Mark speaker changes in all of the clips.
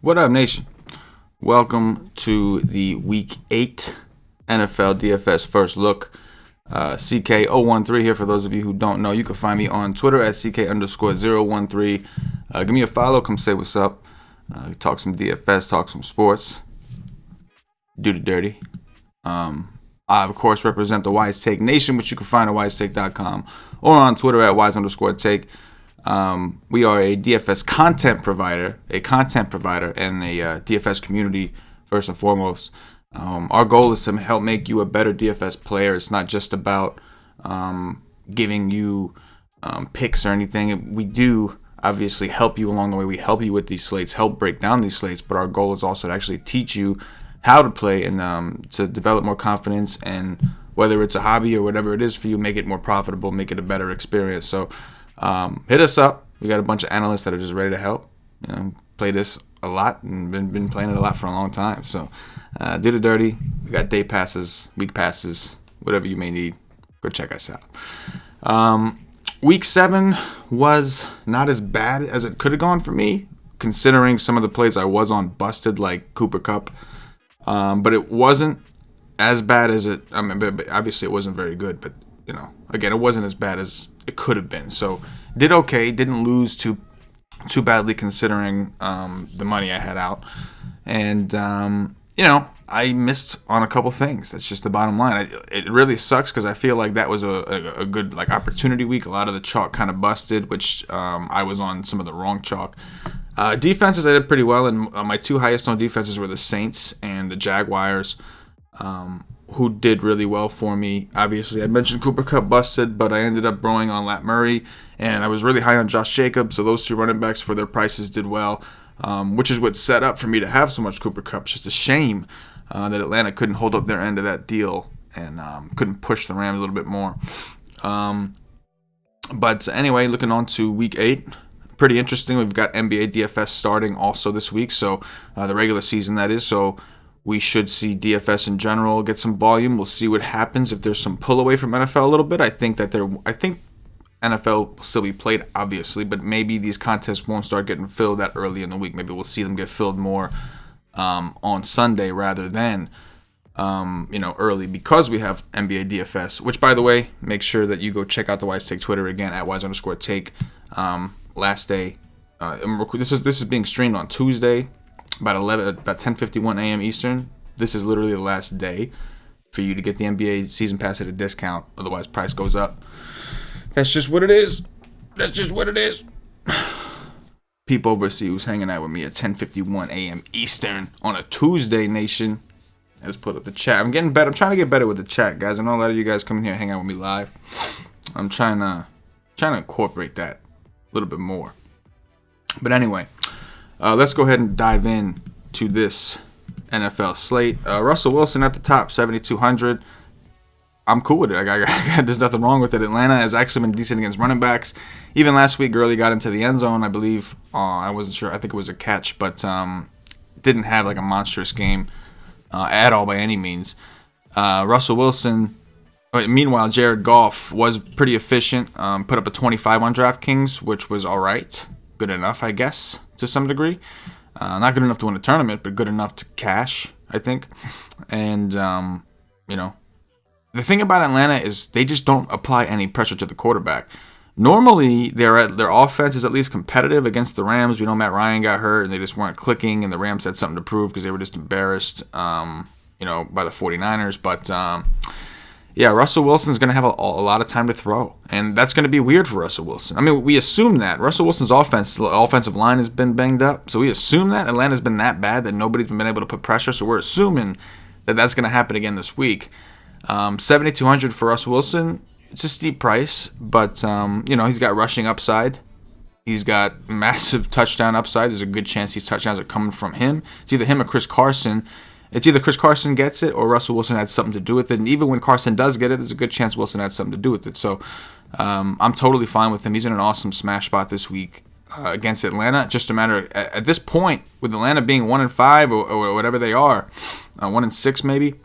Speaker 1: What up, nation? Welcome to the Week 8 NFL DFS First Look. CK013 here for those of you who don't know. You can find me on Twitter at CK_013. Give me a follow. Come say what's up. Talk some DFS, talk some sports. Do the dirty. I, of course, represent the WiseTake Nation, which you can find at WiseTake.com or on Twitter at Wise_Take. We are a DFS content provider, and a DFS community first and foremost. Our goal is to help make you a better DFS player. It's not just about giving you picks or anything. We do obviously help you along the way. We help you with these slates, help break down these slates, but our goal is also to actually teach you how to play and to develop more confidence, and whether it's a hobby or whatever it is for you, make it more profitable, make it a better experience. So hit us up. We got a bunch of analysts that are just ready to help. Play this a lot and been playing it a lot for a long time. So do the dirty. We got day passes, week passes, whatever you may need. Go check us out. Week 7 was not as bad as it could have gone for me, considering some of the plays I was on busted, like Cooper Kupp. But it wasn't as bad as it. I mean, obviously it wasn't very good. But again, it wasn't as bad as it could have been. So did okay. Didn't lose too badly considering the money I had out. And I missed on a couple things. That's just the bottom line. It really sucks because I feel like that was a good opportunity week. A lot of the chalk kind of busted, which I was on some of the wrong chalk. Defenses I did pretty well, and my two highest owned defenses were the Saints and the Jaguars, who did really well for me. Obviously, I mentioned Cooper Kupp busted, but I ended up throwing on Lat Murray, and I was really high on Josh Jacobs, so those two running backs for their prices did well, which is what set up for me to have so much Cooper Kupp. It's just a shame that Atlanta couldn't hold up their end of that deal and couldn't push the Rams a little bit more. But anyway, looking on to Week 8, pretty interesting. We've got NBA DFS starting also this week, so the regular season that is, so we should see DFS in general get some volume. We'll see what happens if there's some pull away from NFL a little bit. I think NFL will still be played, obviously, but maybe these contests won't start getting filled that early in the week. Maybe we'll see them get filled more on Sunday rather than early, because we have NBA DFS. Which, by the way, make sure that you go check out the WiseTake Twitter again at Wise_Take. Last day, this is being streamed on Tuesday, about 10:51 a.m. Eastern. This is literally the last day for you to get the NBA season pass at a discount. Otherwise, price goes up. That's just what it is. People overseas who's hanging out with me at 10:51 a.m. Eastern on a Tuesday, nation. Let's put up the chat. I'm getting better. I'm trying to get better with the chat, guys. I know a lot of you guys come in here and hang out with me live. I'm trying to incorporate that a little bit more. But anyway, let's go ahead and dive in to this NFL slate. Russell Wilson at the top, 7,200. I'm cool with it. There's nothing wrong with it. Atlanta has actually been decent against running backs. Even last week, Gurley got into the end zone, I believe. I wasn't sure. I think it was a catch, but didn't have a monstrous game at all by any means. Russell Wilson. Meanwhile, Jared Goff was pretty efficient. Put up a 25 on DraftKings, which was all right. Good enough, I guess, to some degree. Not good enough to win a tournament, but good enough to cash, I think. And, the thing about Atlanta is they just don't apply any pressure to the quarterback. Normally, their offense is at least competitive against the Rams. We know Matt Ryan got hurt, and they just weren't clicking, and the Rams had something to prove because they were just embarrassed, by the 49ers. But, Russell Wilson's going to have a lot of time to throw, and that's going to be weird for Russell Wilson. I mean, we assume that. Russell Wilson's offensive line has been banged up, so we assume that. Atlanta's been that bad that nobody's been able to put pressure, so we're assuming that that's going to happen again this week. 7,200 for Russell Wilson. It's a steep price, but, he's got rushing upside. He's got massive touchdown upside. There's a good chance these touchdowns are coming from him. It's either him or Chris Carson. It's either Chris Carson gets it or Russell Wilson had something to do with it. And even when Carson does get it, there's a good chance Wilson had something to do with it. So I'm totally fine with him. He's in an awesome smash spot this week against Atlanta. Just a matter at this point, with Atlanta being 1-5 or whatever they are, 1-6 maybe.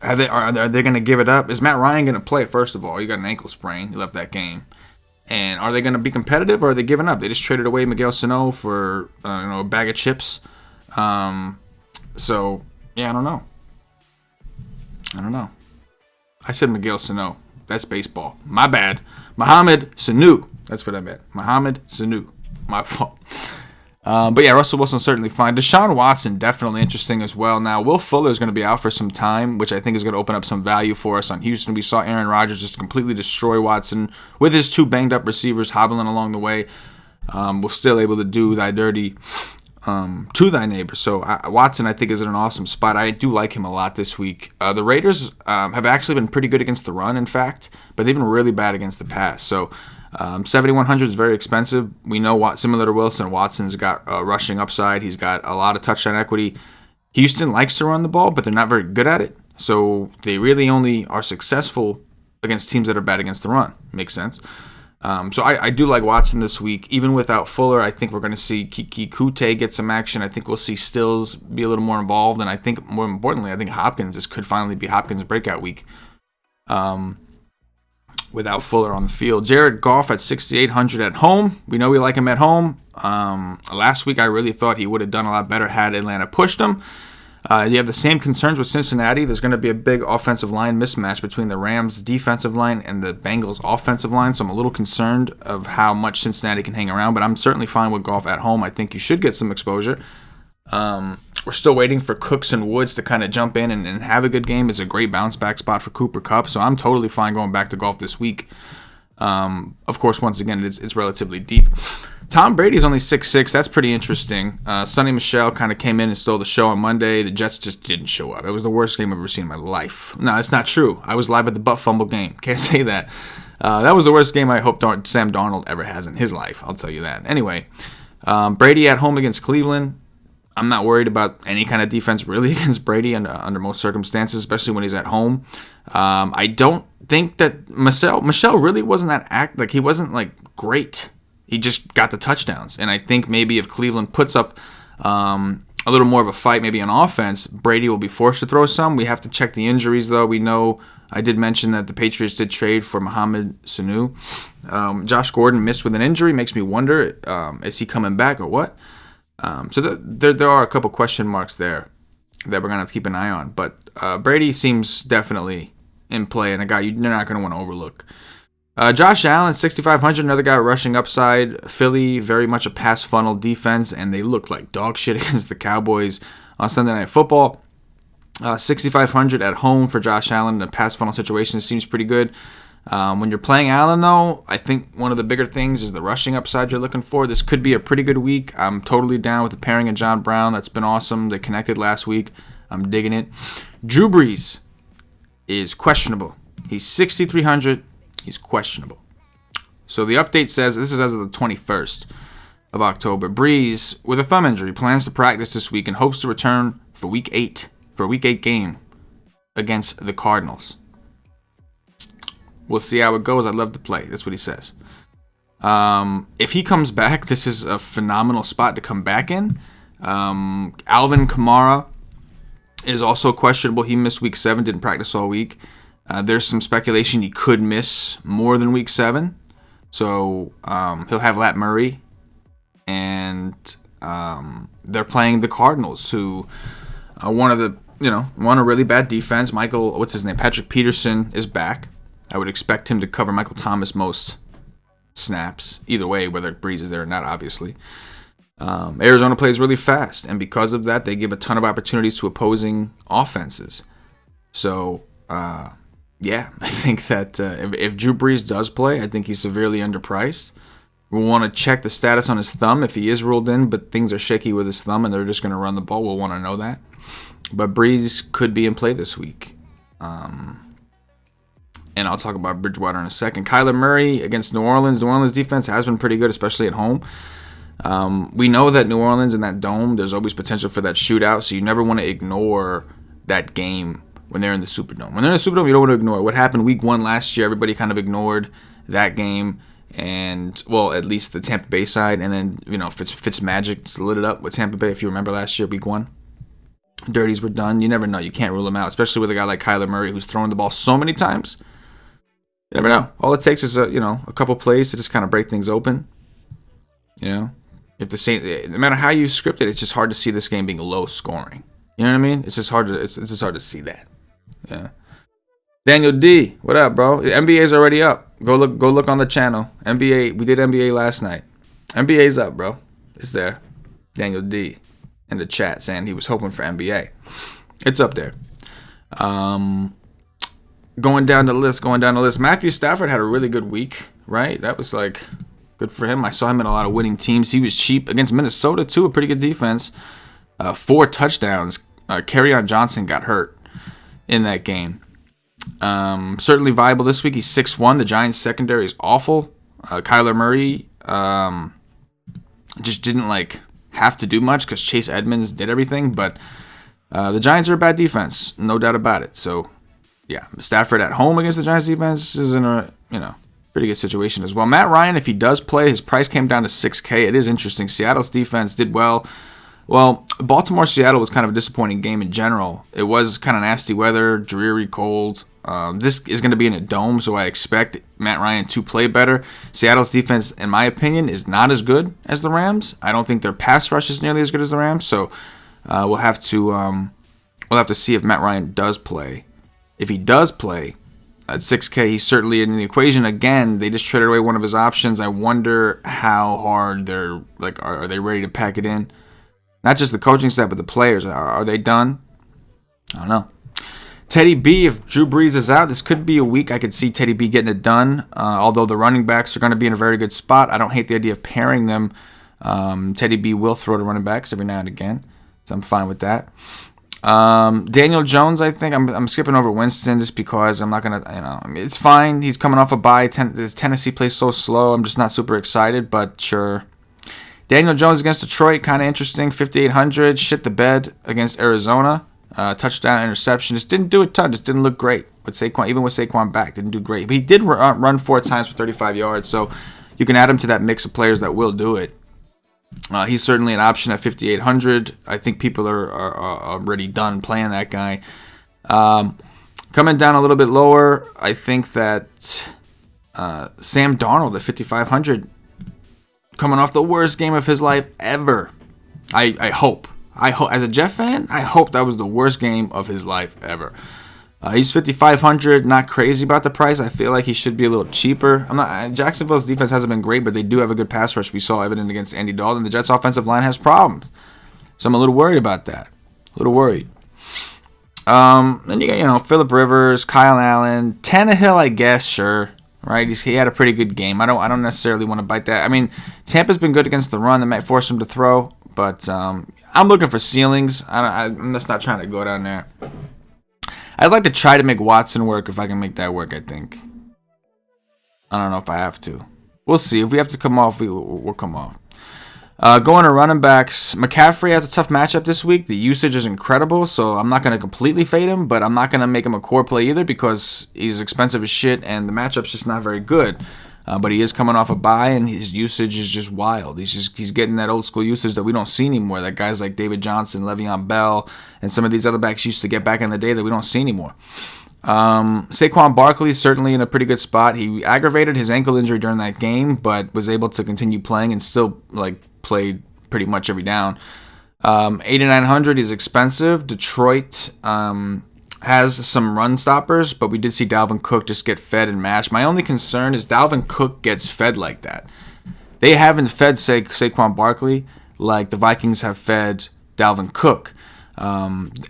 Speaker 1: Are they going to give it up? Is Matt Ryan going to play? First of all, he got an ankle sprain. He left that game. And are they going to be competitive, or are they giving up? They just traded away Miguel Sano for a bag of chips. So yeah, I don't know. I said Miguel Sano. That's baseball. My bad. Mohamed Sanu. That's what I meant. Mohamed Sanu. My fault. But yeah, Russell Wilson certainly fine. DeShaun Watson, definitely interesting as well. Now, Will Fuller is going to be out for some time, which I think is going to open up some value for us on Houston. We saw Aaron Rodgers just completely destroy Watson with his two banged-up receivers hobbling along the way. We're still able to do thy dirty to thy neighbor. So Watson, I think, is in an awesome spot. I do like him a lot this week. The Raiders have actually been pretty good against the run, in fact, but they've been really bad against the pass. So 7,100 is very expensive. We know similar to Wilson, Watson's got rushing upside. He's got a lot of touchdown equity. Houston likes to run the ball, but they're not very good at it. So they really only are successful against teams that are bad against the run. Makes sense. So I do like Watson this week. Even without Fuller, I think we're going to see Kiki Kute get some action. I think we'll see Stills be a little more involved. And I think, more importantly, I think Hopkins, this could finally be Hopkins' breakout week. Without Fuller on the field. Jared Goff at 6,800 at home. We know we like him at home. Last week, I really thought he would have done a lot better had Atlanta pushed him. You have the same concerns with Cincinnati. There's going to be a big offensive line mismatch between the Rams' defensive line and the Bengals' offensive line, so I'm a little concerned of how much Cincinnati can hang around, but I'm certainly fine with Goff at home. I think you should get some exposure. We're still waiting for Cooks and Woods to kind of jump in and have a good game. It's a great bounce back spot for Cooper Kupp, so I'm totally fine going back to Goff this week. Of course, once again, it's relatively deep. Tom Brady's only 6'6". That's pretty interesting. Sonny Michel kind of came in and stole the show on Monday. The Jets just didn't show up. It was the worst game I've ever seen in my life. No, that's not true. I was live at the butt fumble game. Can't say that. That was the worst game I hope Sam Darnold ever has in his life. I'll tell you that. Anyway, Brady at home against Cleveland. I'm not worried about any kind of defense really against Brady under most circumstances, especially when he's at home. I don't think that Michel really wasn't he wasn't like great. He just got the touchdowns. And I think maybe if Cleveland puts up a little more of a fight, maybe on offense, Brady will be forced to throw some. We have to check the injuries, though. We know I did mention that the Patriots did trade for Mohamed Sanu. Josh Gordon missed with an injury. Makes me wonder, is he coming back or what? So there are a couple question marks there that we're going to have to keep an eye on. But Brady seems definitely in play and a guy you're not going to want to overlook. Josh Allen, 6,500, another guy rushing upside. Philly, very much a pass funnel defense, and they looked like dog shit against the Cowboys on Sunday Night Football. 6,500 at home for Josh Allen. The pass funnel situation seems pretty good. When you're playing Allen, though, I think one of the bigger things is the rushing upside you're looking for. This could be a pretty good week. I'm totally down with the pairing of John Brown. That's been awesome. They connected last week. I'm digging it. Drew Brees is questionable. He's 6,300. He's questionable. So the update says, this is as of the 21st of October, Brees, with a thumb injury, plans to practice this week and hopes to return for Week 8, for a Week 8 game against the Cardinals. We'll see how it goes. I'd love to play. That's what he says. If he comes back, this is a phenomenal spot to come back in. Alvin Kamara is also questionable. He missed Week 7, didn't practice all week. There's some speculation he could miss more than Week 7. So he'll have Lat Murray. And they're playing the Cardinals, who are one a really bad defense. Patrick Peterson is back. I would expect him to cover Michael Thomas most snaps. Either way, whether Brees is there or not, obviously. Arizona plays really fast, and because of that, they give a ton of opportunities to opposing offenses. So, yeah, I think that if Drew Brees does play, I think he's severely underpriced. We'll want to check the status on his thumb if he is ruled in, but things are shaky with his thumb and they're just going to run the ball. We'll want to know that. But Brees could be in play this week. And I'll talk about Bridgewater in a second. Kyler Murray against New Orleans. New Orleans defense has been pretty good, especially at home. We know that New Orleans in that dome, there's always potential for that shootout, so you never want to ignore that game when they're in the Superdome. When they're in the Superdome, you don't want to ignore what happened Week 1 last year. Everybody kind of ignored that game, and, well, at least the Tampa Bay side. And then, Fitzmagic lit it up with Tampa Bay, if you remember last year, Week 1. Dirties were done. You never know. You can't rule them out, especially with a guy like Kyler Murray who's thrown the ball so many times. You never know. All it takes is a couple plays to just kind of break things open. If no matter how you script it, it's just hard to see this game being low scoring. You know what I mean? It's just hard to see that. Yeah. Daniel D, what up, bro? NBA's already up. Go look on the channel. NBA, we did NBA last night. NBA's up, bro. It's there. Daniel D in the chat saying he was hoping for NBA. It's up there. Going down the list. Matthew Stafford had a really good week, right? That was like good for him. I saw him in a lot of winning teams. He was cheap against Minnesota too, a pretty good defense. 4 touchdowns. Kerryon Johnson got hurt in that game. Certainly viable this week. He's 6'1". The Giants secondary is awful. Kyler Murray just didn't have to do much because Chase Edmonds did everything. But the Giants are a bad defense, no doubt about it. So yeah, Stafford at home against the Giants defense is in a pretty good situation as well. Matt Ryan, if he does play, his price came down to $6K. It is interesting. Seattle's defense did well. Well, Baltimore-Seattle was kind of a disappointing game in general. It was kind of nasty weather, dreary, cold. This is going to be in a dome, so I expect Matt Ryan to play better. Seattle's defense, in my opinion, is not as good as the Rams. I don't think their pass rush is nearly as good as the Rams, so we'll have to see if Matt Ryan does play. If he does play at $6K, he's certainly in the equation. Again, they just traded away one of his options. I wonder how hard they're are they ready to pack it in? Not just the coaching staff, but the players. Are they done? I don't know. Teddy B, if Drew Brees is out, this could be a week I could see Teddy B getting it done. Although the running backs are going to be in a very good spot. I don't hate the idea of pairing them. Teddy B will throw to running backs every now and again. So I'm fine with that. Daniel Jones, I think. I'm skipping over Winston just because I'm not going to, it's fine. He's coming off a bye. Tennessee plays so slow. I'm just not super excited, but sure. Daniel Jones against Detroit, kind of interesting. 5,800, shit the bed against Arizona. Touchdown, interception. Just didn't do a ton. Just didn't look great with Saquon. Even with Saquon back, didn't do great. But he did run 4 times for 35 yards, so you can add him to that mix of players that will do it. He's certainly an option at 5,800. I think people are already done playing that guy. Coming down a little bit lower, I think that Sam Darnold at 5,500. Coming off the worst game of his life ever. I hope. As a Jet fan, I hope that was the worst game of his life ever. He's 5,500. Not crazy about the price. I feel like he should be a little cheaper. Jacksonville's defense hasn't been great, but they do have a good pass rush. We saw evident against Andy Dalton. The Jets' offensive line has problems, so I'm a little worried about that. A little worried. Then you got Phillip Rivers, Kyle Allen, Tannehill. I guess sure. Right, he had a pretty good game. I don't necessarily want to bite that. I mean, Tampa's been good against the run. That might force him to throw, but I'm looking for ceilings. I'm just not trying to go down there. I'd like to try to make Watson work if I can make that work. I think. I don't know if I have to. We'll see. If we have to come off, we'll come off. Going to running backs, McCaffrey has a tough matchup this week. The usage is incredible, so I'm not going to completely fade him, but I'm not going to make him a core play either because he's expensive as shit and the matchup's just not very good. But he is coming off a bye and his usage is just wild. He's getting that old school usage that we don't see anymore. That guys like David Johnson, Le'Veon Bell, and some of these other backs used to get back in the day that we don't see anymore. Saquon Barkley is certainly in a pretty good spot. He aggravated his ankle injury during that game, but was able to continue playing and still played pretty much every down. 8,900 is expensive. Detroit has some run stoppers, but we did see Dalvin Cook just get fed and mashed. My only concern is Dalvin Cook gets fed like that. They haven't fed Saquon Barkley like the Vikings have fed Dalvin Cook.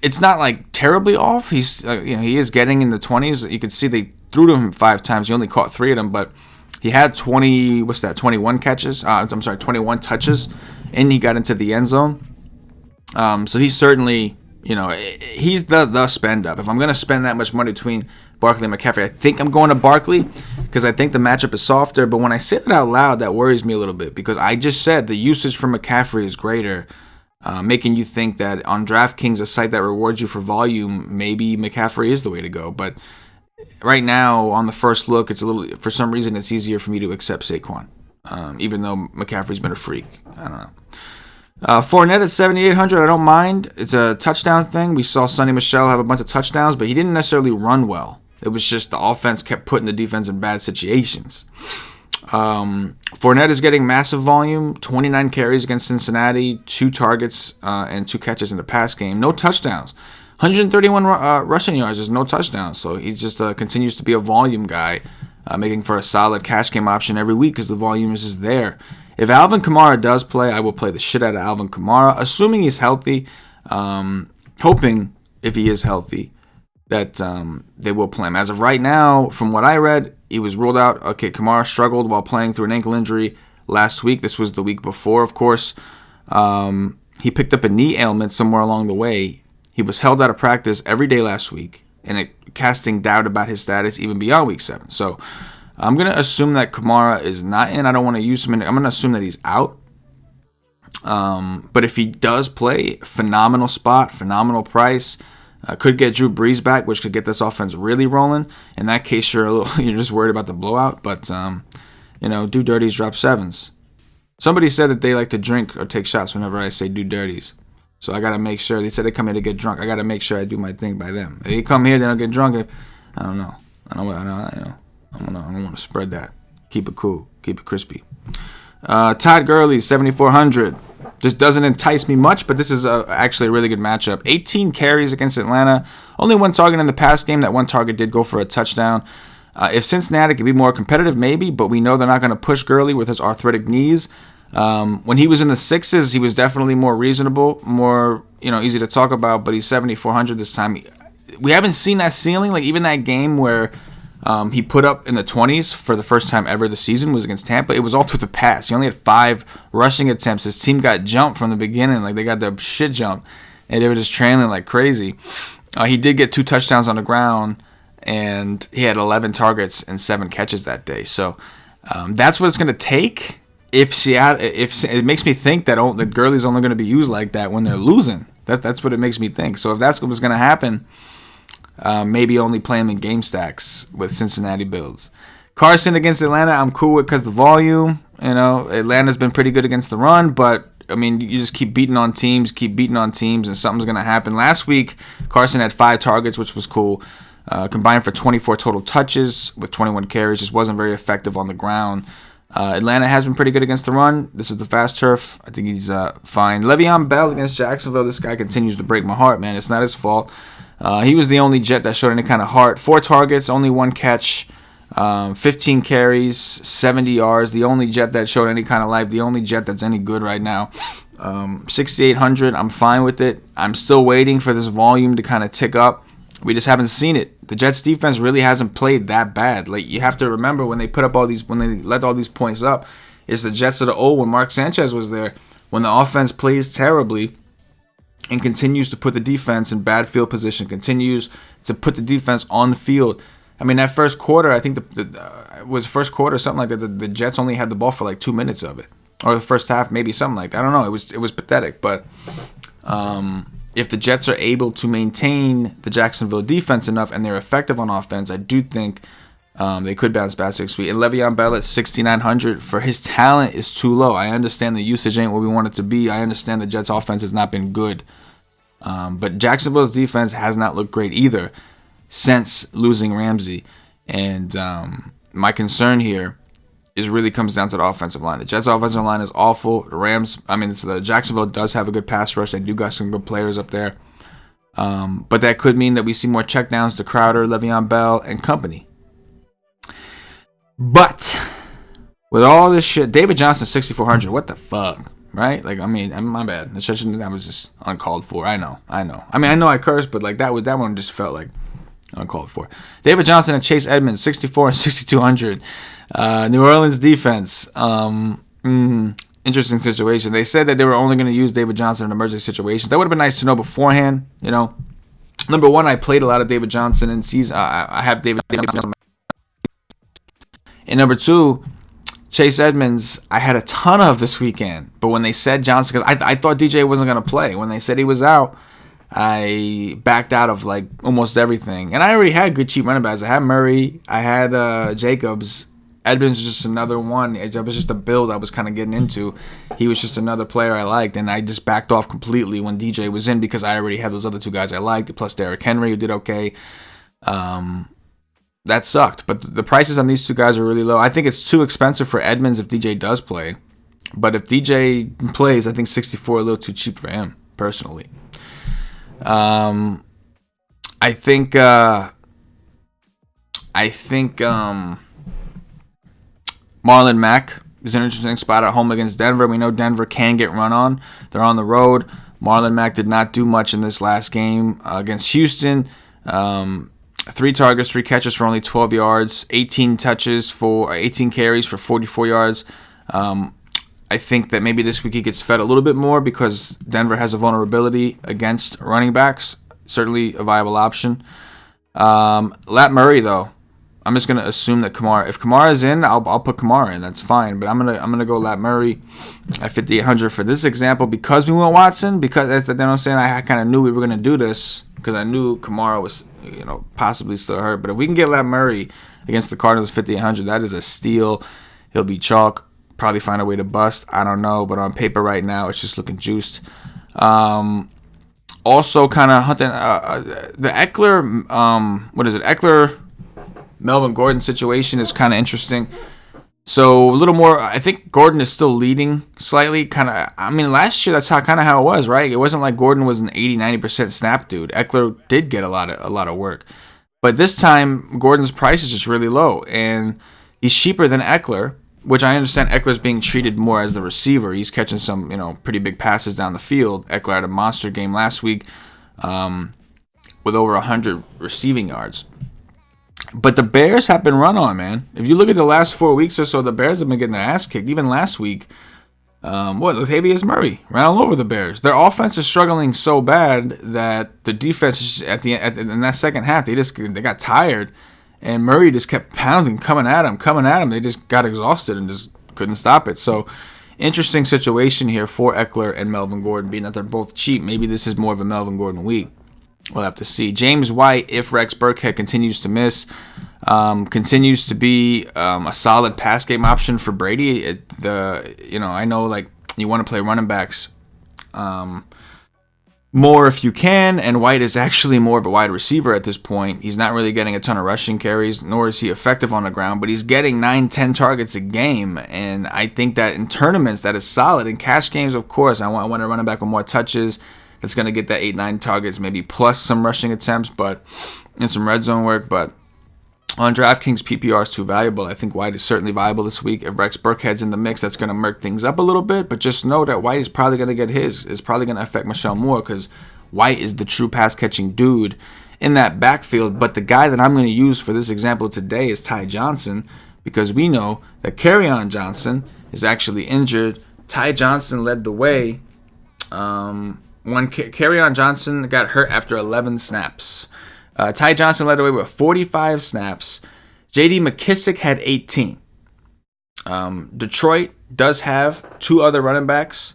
Speaker 1: It's not terribly off. He's he is getting in the 20s. You can see they threw to him 5 times. He only caught 3 of them, but he had 21 catches. 21 touches, and he got into the end zone. So he's certainly, he's the spend up. If I'm going to spend that much money between Barkley and McCaffrey, I think I'm going to Barkley because I think the matchup is softer. But when I say it out loud, that worries me a little bit because I just said the usage from McCaffrey is greater, making you think that on DraftKings, a site that rewards you for volume, maybe McCaffrey is the way to go. But right now, on the first look, for some reason, it's easier for me to accept Saquon, even though McCaffrey's been a freak. I don't know. Fournette at 7,800, I don't mind. It's a touchdown thing. We saw Sonny Michel have a bunch of touchdowns, but he didn't necessarily run well It was just the offense kept putting the defense in bad situations. Fournette is getting massive volume, 29 carries against Cincinnati, 2 targets and 2 catches in the pass game. No touchdowns. 131 rushing yards, there's no touchdowns. So he just continues to be a volume guy, making for a solid cash game option every week because the volume is just there. If Alvin Kamara does play, I will play the shit out of Alvin Kamara, assuming he's healthy, hoping if he is healthy that they will play him. As of right now, from what I read, he was ruled out. Okay, Kamara struggled while playing through an ankle injury last week. This was the week before, of course. He picked up a knee ailment somewhere along the way. He was held out of practice every day last week, and it casting doubt about his status even beyond week 7. So I'm going to assume that Kamara is not in. I don't want to use him in. I'm going to assume that he's out. But if he does play, phenomenal spot, phenomenal price. Could get Drew Brees back, which could get this offense really rolling. In that case, you're just worried about the blowout. But, do dirties, drop 7s. Somebody said that they like to drink or take shots whenever I say do dirties. So I got to make sure. They said they come here to get drunk. I got to make sure I do my thing by them. If they come here, they don't get drunk. I don't know. I don't want to spread that. Keep it cool. Keep it crispy. Todd Gurley, 7,400. Just doesn't entice me much, but this is actually a really good matchup. 18 carries against Atlanta. Only 1 target in the pass game. That 1 target did go for a touchdown. If Cincinnati could be more competitive, maybe, but we know they're not going to push Gurley with his arthritic knees. When he was in the 6s, he was definitely more reasonable, more easy to talk about, but he's 7,400 this time. We haven't seen that ceiling. Like even that game where he put up in the 20s for the first time ever this season was against Tampa. It was all through the pass. He only had 5 rushing attempts. His team got jumped from the beginning. Like they got their shit jumped, and they were just trailing like crazy. He did get 2 touchdowns on the ground, and he had 11 targets and 7 catches that day. So that's what it's going to take. If it makes me think that Gurley's only going to be used like that when they're losing. That's what it makes me think. So if that's what's going to happen, maybe only play him in game stacks with Cincinnati builds. Carson against Atlanta, I'm cool with because the volume. Atlanta's been pretty good against the run, but I mean, you just keep beating on teams, and something's going to happen. Last week, Carson had 5 targets, which was cool. Combined for 24 total touches with 21 carries. Just wasn't very effective on the ground. Atlanta has been pretty good against the run. This is the fast turf. I think he's fine. Le'Veon Bell against Jacksonville. This guy continues to break my heart, man. It's not his fault. He was the only Jet that showed any kind of heart. 4 targets, only 1 catch, 15 carries, 70 yards. The only Jet that showed any kind of life. The only Jet that's any good right now. 6,800. I'm fine with it. I'm still waiting for this volume to kind of tick up. We just haven't seen it. The Jets defense really hasn't played that bad. Like you have to remember when they let all these points up, it's the Jets of the old when Mark Sanchez was there. When the offense plays terribly and continues to put the defense in bad field position, continues to put the defense on the field. I mean, that first quarter, I think it was first quarter, something like that. The Jets only had the ball for like 2 minutes of it, or the first half, maybe something like that. I don't know. It was pathetic, but. If the Jets are able to maintain the Jacksonville defense enough and they're effective on offense, I do think they could bounce back 6 weeks. And Le'Veon Bell at 6,900 for his talent is too low. I understand the usage ain't what we want it to be. I understand the Jets offense has not been good. But Jacksonville's defense has not looked great either since losing Ramsey. And my concern here really comes down to the offensive line. The Jets' offensive line is awful. The Jacksonville does have a good pass rush. They do got some good players up there. But that could mean that we see more checkdowns to Crowder, Le'Veon Bell, and company. But with all this shit, David Johnson, 6,400. What the fuck? Right? Like, I mean, my bad. That was just uncalled for. I know. I mean, I know I cursed, but like that one just felt like uncalled for. David Johnson and Chase Edmonds, 64 and 6,200. New Orleans defense. Interesting situation. They said that they were only going to use David Johnson in emergency situations. That would have been nice to know beforehand. Number one, I played a lot of David Johnson in season. I have David Johnson. And number two, Chase Edmonds, I had a ton of this weekend. But when they said Johnson, because I thought DJ wasn't going to play. When they said he was out, I backed out of like almost everything. And I already had good cheap running backs. I had Murray. I had Jacobs. Edmonds was just another one. It was just a build I was kind of getting into. He was just another player I liked. And I just backed off completely when DJ was in because I already had those other 2 guys I liked. Plus Derrick Henry, who did okay. that sucked. But the prices on these two guys are really low. I think it's too expensive for Edmonds if DJ does play. But if DJ plays, I think 64 a little too cheap for him, personally. I think Marlon Mack is an interesting spot at home against Denver. We know Denver can get run on. They're on the road. Marlon Mack did not do much in this last game against Houston. 3 targets, 3 catches for only 12 yards, 18 carries for 44 yards. I think that maybe this week he gets fed a little bit more because Denver has a vulnerability against running backs. Certainly a viable option. Lat Murray, though, I'm just gonna assume that if Kamara's in, I'll put Kamara in. That's fine. But I'm gonna go Lat Murray at 5,800 for this example because we went Watson. Because you know what I'm saying, I kind of knew we were gonna do this because I knew Kamara was possibly still hurt. But if we can get Lat Murray against the Cardinals at 5,800, that is a steal. He'll be chalk. Probably find a way to bust. I don't know. But on paper right now, it's just looking juiced. Also, kind of hunting the Eckler. Eckler Melvin Gordon situation is kind of interesting. So a little more. I think Gordon is still leading slightly. Last year that's how it was, right? It wasn't like Gordon was an 80-90% snap dude. Eckler did get a lot of work, but this time Gordon's price is just really low, and he's cheaper than Eckler. Which I understand Eckler's being treated more as the receiver. He's catching some, pretty big passes down the field. Eckler had a monster game last week with over 100 receiving yards. But the Bears have been run on, man. If you look at the last 4 weeks or so, the Bears have been getting their ass kicked. Even last week, Latavius Murray ran all over the Bears. Their offense is struggling so bad that the defense is in that second half, they got tired. And Murray just kept pounding, coming at him. They just got exhausted and just couldn't stop it. So, interesting situation here for Eckler and Melvin Gordon, being that they're both cheap. Maybe this is more of a Melvin Gordon week. We'll have to see. James White, if Rex Burkhead continues to miss, continues to be a solid pass game option for Brady. I know you want to play running backs more if you can, and White is actually more of a wide receiver at this point. He's not really getting a ton of rushing carries, nor is he effective on the ground, but he's getting 9-10 targets a game, and I think that in tournaments that is solid. In cash games, of course, I want a running back with more touches that's going to get that 8-9 targets, maybe plus some rushing attempts, and some red zone work, but on DraftKings, PPR is too valuable. I think White is certainly viable this week. If Rex Burkhead's in the mix, that's going to murk things up a little bit. But just know that White is probably going to get his. It's probably going to affect Michelle Moore because White is the true pass-catching dude in that backfield. But the guy that I'm going to use for this example today is Ty Johnson because we know that Kerryon Johnson is actually injured. Ty Johnson led the way. Kerryon Johnson got hurt after 11 snaps. Ty Johnson led the way with 45 snaps. J.D. McKissick had 18. Detroit does have 2 other running backs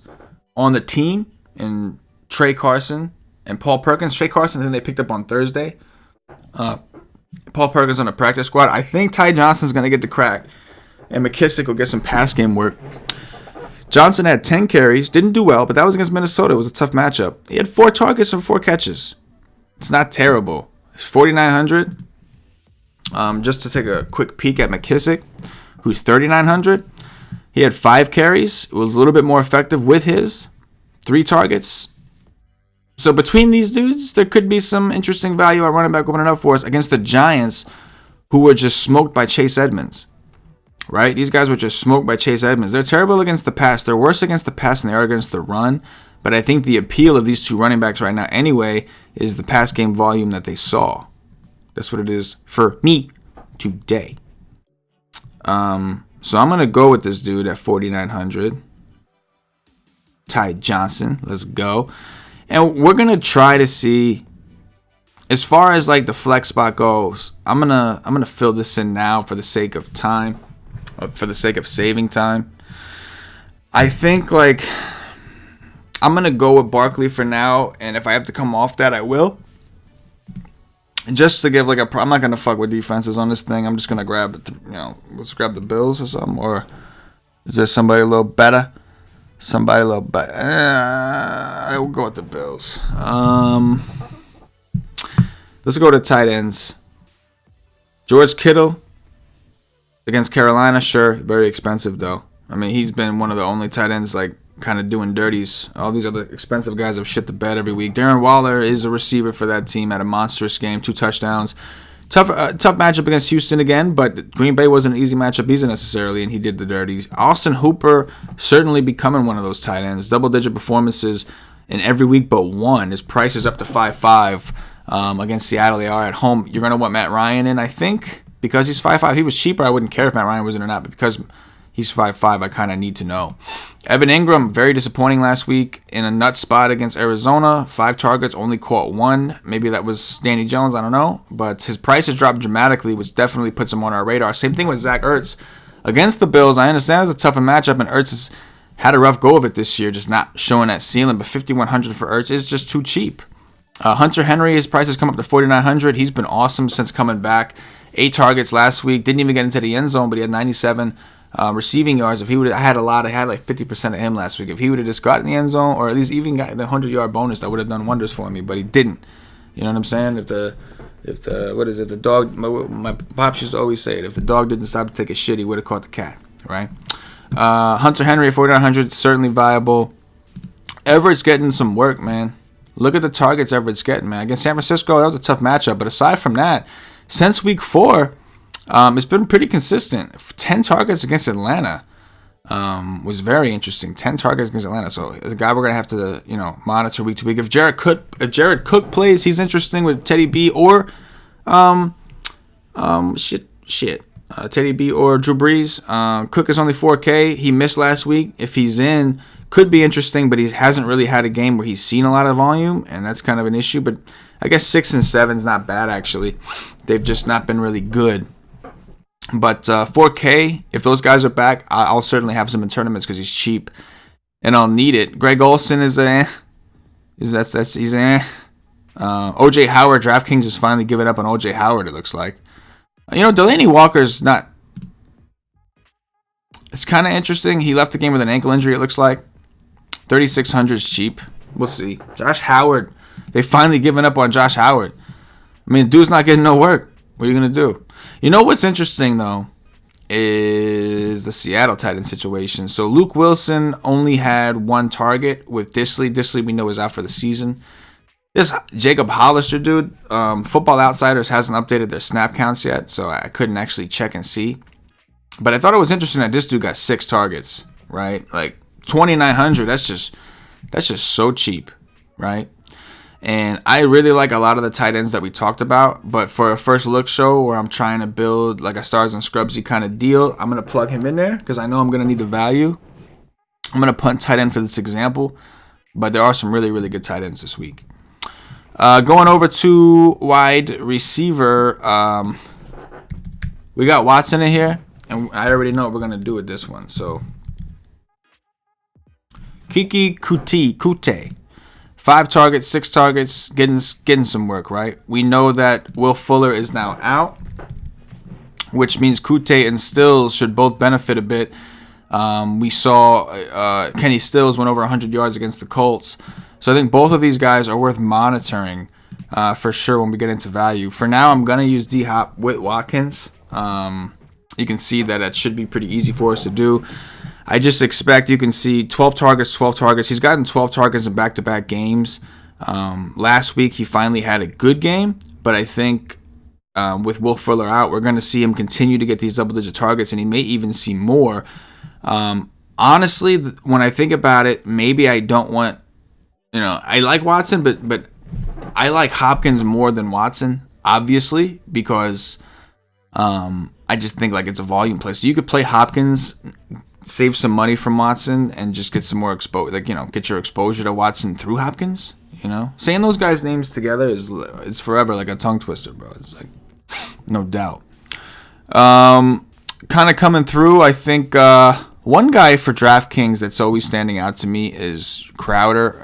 Speaker 1: on the team in Trey Carson and Paul Perkins. Trey Carson, I think they picked up on Thursday. Paul Perkins on the practice squad. I think Ty Johnson's going to get the crack, and McKissick will get some pass game work. Johnson had 10 carries. Didn't do well, but that was against Minnesota. It was a tough matchup. He had 4 targets and 4 catches. It's not terrible. 4,900. Just to take a quick peek at McKissick, who's 3,900. He had 5 carries. It was a little bit more effective with his 3 targets. So between these dudes, there could be some interesting value at running back opening up for us against the Giants, who were just smoked by Chase Edmonds. Right? These guys were just smoked by Chase Edmonds. They're terrible against the pass. They're worse against the pass than they are against the run. But I think the appeal of these 2 running backs right now anyway is the pass game volume that they saw. That's what it is for me today. So I'm going to go with this dude at 4,900. Ty Johnson. Let's go. And we're going to try to see, as far as the flex spot goes, I'm going to fill this in now for the sake of time, for the sake of saving time. I think I'm going to go with Barkley for now, and if I have to come off that, I will. And just to give I'm not going to fuck with defenses on this thing. I'm just going to grab, let's grab the Bills or something. Or is there somebody a little better? I will go with the Bills. Let's go to tight ends. George Kittle against Carolina, sure, very expensive though. I mean, he's been one of the only tight ends like kind of doing dirties. All these other expensive guys have shit the bed every week. Darren Waller is a receiver for that team, at a monstrous game, 2 touchdowns. Tough matchup against Houston again, but Green Bay wasn't an easy matchup either necessarily, and he did the dirties. Austin Hooper certainly becoming one of those tight ends. Double-digit performances in every week but one. His price is up to 5.5 against Seattle. They are at home. You're going to want Matt Ryan in, I think, because he's 5.5. He was cheaper. I wouldn't care if Matt Ryan was in or not, but because he's 5.5, I kind of need to know. Evan Ingram, very disappointing last week in a nut spot against Arizona. 5 targets, only caught 1. Maybe that was Danny Jones, I don't know. But his price has dropped dramatically, which definitely puts him on our radar. Same thing with Zach Ertz against the Bills. I understand it's a tougher matchup, and Ertz has had a rough go of it this year, just not showing that ceiling. But $5,100 for Ertz is just too cheap. Hunter Henry, his price has come up to $4,900. He's been awesome since coming back. 8 targets last week. Didn't even get into the end zone, but he had 97 receiving yards. If he would have had I had like 50% of him last week. If he would have just got in the end zone, or at least even got the 100-yard bonus, that would have done wonders for me. But he didn't. You know what I'm saying? If the what is it? The dog. My pops used to always say it. If the dog didn't stop to take a shit, he would have caught the cat. Right? Hunter Henry at $4,900, certainly viable. Everett's getting some work, man. Look at the targets Everett's getting, man. Against San Francisco, that was a tough matchup. But aside from that, since week 4. It's been pretty consistent. 10 targets against Atlanta was very interesting. 10 targets against Atlanta. So the guy we're gonna have to monitor week to week. If Jared Cook plays, he's interesting with Teddy B or Teddy B or Drew Brees. Cook is only 4K. He missed last week. If he's in, could be interesting, but he hasn't really had a game where he's seen a lot of volume, and that's kind of an issue. But I guess 6 and 7 is not bad actually. They've just not been really good. But 4K, if those guys are back, I'll certainly have some in tournaments because he's cheap, and I'll need it. Greg Olsen is he's OJ Howard, DraftKings has finally given up on OJ Howard. It looks like, Delaney Walker's not. It's kind of interesting. He left the game with an ankle injury. It looks like 3,600 is cheap. We'll see. Josh Howard, they finally given up on Josh Howard. I mean, dude's not getting no work. What are you gonna do? You know what's interesting, though, is the Seattle tight end situation. So Luke Wilson only had 1 target with Disley. Disley, we know, is out for the season. This Jacob Hollister dude, Football Outsiders hasn't updated their snap counts yet, so I couldn't actually check and see. But I thought it was interesting that this dude got 6 targets, right? Like $2,900, that's just so cheap, right? And I really like a lot of the tight ends that we talked about. But for a first look show where I'm trying to build like a Stars and Scrubsy kind of deal, I'm going to plug him in there because I know I'm going to need the value. I'm going to punt tight end for this example. But there are some really, really good tight ends this week. Going over to wide receiver. We got Watson in here. And I already know what we're going to do with this one. So, Kiki Kute. 5 targets, 6 targets, getting some work, right? We know that Will Fuller is now out, which means Kute and Stills should both benefit a bit. We saw Kenny Stills went over 100 yards against the Colts. So I think both of these guys are worth monitoring for sure when we get into value. For now, I'm going to use D-Hop with Watkins. You can see that should be pretty easy for us to do. I just expect you can see 12 targets. He's gotten 12 targets in back-to-back games. Last week, he finally had a good game, but I think with Will Fuller out, we're going to see him continue to get these double-digit targets, and he may even see more. Honestly, when I think about it, maybe I don't want, I like Watson, but I like Hopkins more than Watson, obviously, because I just think like it's a volume play. So you could play Hopkins, save some money from Watson, and just get some more get your exposure to Watson through Hopkins. Saying those guys' names together is forever like a tongue twister, bro. It's like no doubt. Kind of coming through. I think one guy for DraftKings that's always standing out to me is Crowder.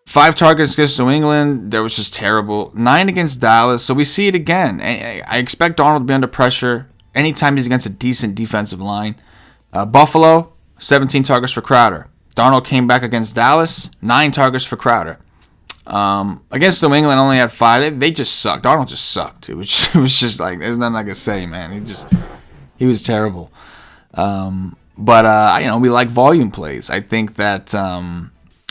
Speaker 1: 5 targets against New England. That was just terrible. 9 against Dallas. So we see it again. I expect Darnold to be under pressure anytime he's against a decent defensive line. Buffalo, 17 targets for Crowder. Darnold came back against Dallas, 9 targets for Crowder. Against New England, only had 5. They just sucked. Darnold just sucked. It was just like, there's nothing I can say, man. He was terrible. But we like volume plays. I think that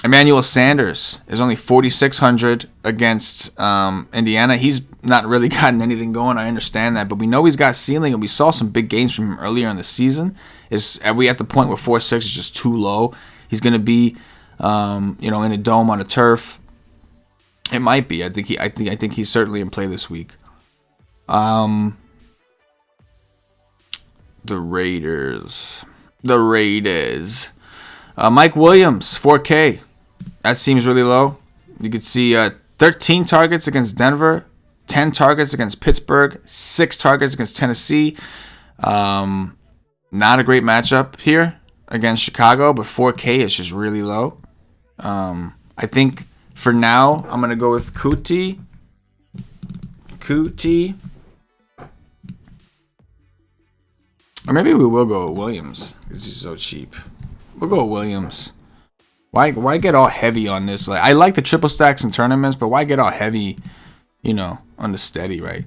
Speaker 1: Emmanuel Sanders is only 4,600 against Indiana. He's not really gotten anything going. I understand that, but we know he's got ceiling, and we saw some big games from him earlier in the season. Are we at the point where 4.6 is just too low? He's going to be, in a dome on a turf. It might be. I think he's certainly in play this week. The Raiders. Mike Williams, 4K. That seems really low. You could see 13 targets against Denver, 10 targets against Pittsburgh, 6 targets against Tennessee. Not a great matchup here against Chicago, but 4K is just really low. I think for now, I'm going to go with Kuti. Or maybe we will go with Williams because he's so cheap. We'll go with Williams. Why get all heavy on this? Like, I like the triple stacks in tournaments, but why get all heavy, on the steady, right?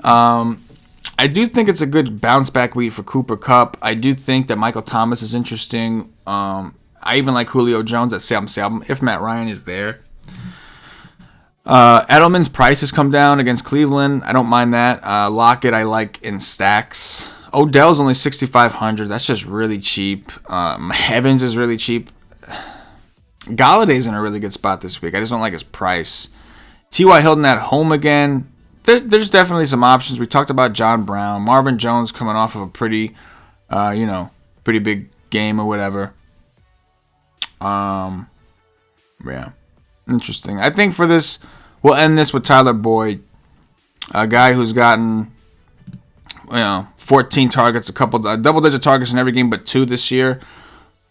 Speaker 1: I do think it's a good bounce back week for Cooper Kupp. I do think that Michael Thomas is interesting. I even like Julio Jones at Salem if Matt Ryan is there. Edelman's price has come down against Cleveland. I don't mind that. Lockett I like in stacks. Odell's only 6,500. That's just really cheap. Evans is really cheap. Galladay's in a really good spot this week. I just don't like his price. T.Y. Hilton at home again. There's definitely some options. We talked about John Brown. Marvin Jones coming off of a pretty big game or whatever. Yeah. Interesting. I think for this, we'll end this with Tyler Boyd, a guy who's gotten 14 targets, a couple double-digit targets in every game but 2 this year.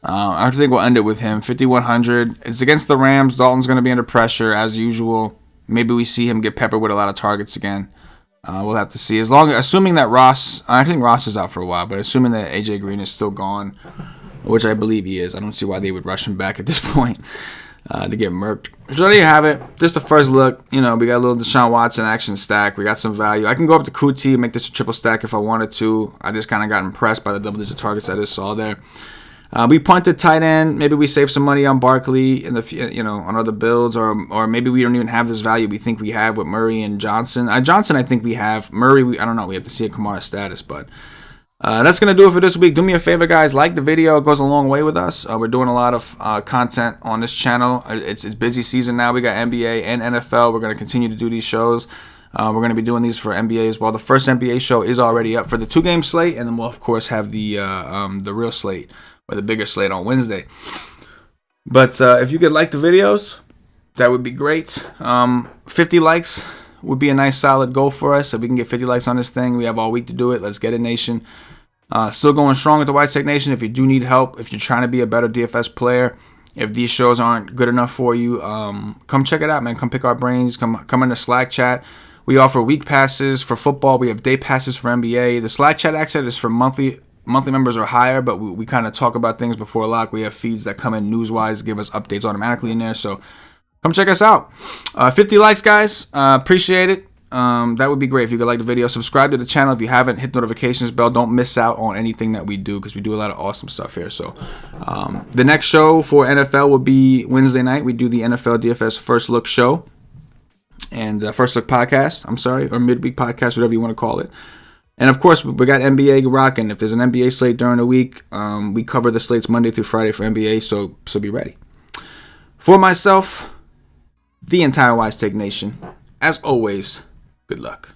Speaker 1: I think we'll end it with him. 5,100. It's against the Rams. Dalton's going to be under pressure as usual. Maybe we see him get peppered with a lot of targets again. We'll have to see. Assuming that I think Ross is out for a while, but assuming that AJ Green is still gone, which I believe he is, I don't see why they would rush him back at this point to get murked. So there you have it. Just the first look. We got a little DeShaun Watson action stack. We got some value. I can go up to Kuti and make this a triple stack if I wanted to. I just kind of got impressed by the double-digit targets I just saw there. We punted tight end. Maybe we save some money on Barkley in the on other builds, or maybe we don't even have this value we think we have with Murray and Johnson. Johnson, I think we have. Murray, I don't know. We have to see a Kamara status, but that's gonna do it for this week. Do me a favor, guys. Like the video. It goes a long way with us. We're doing a lot of content on this channel. It's busy season now. We got NBA and NFL. We're gonna continue to do these shows. We're going to be doing these for NBA as well. The first NBA show is already up for the 2-game slate, and then we'll of course have the real slate, or the bigger slate on Wednesday. But if you could like the videos, that would be great. 50 likes would be a nice solid goal for us. If we can get 50 likes on this thing, we have all week to do it. Let's get it, Nation. Still going strong at the WiseTake Nation. If you do need help, if you're trying to be a better DFS player, if these shows aren't good enough for you, come check it out, man. Come pick our brains. Come in the Slack chat. We offer week passes for football. We have day passes for NBA. The Slack chat access is for monthly members or higher, but we kind of talk about things before lock. We have feeds that come in news-wise, give us updates automatically in there. So come check us out. 50 likes, guys. Appreciate it. That would be great if you could like the video. Subscribe to the channel if you haven't. Hit the notifications bell. Don't miss out on anything that we do because we do a lot of awesome stuff here. So the next show for NFL will be Wednesday night. We do the NFL DFS First Look show. And First Look podcast, or midweek podcast, whatever you want to call it. And of course, we got NBA rocking. If there's an NBA slate during the week, we cover the slates Monday through Friday for NBA, so be ready. For myself, the entire WiseTake Nation, as always, good luck.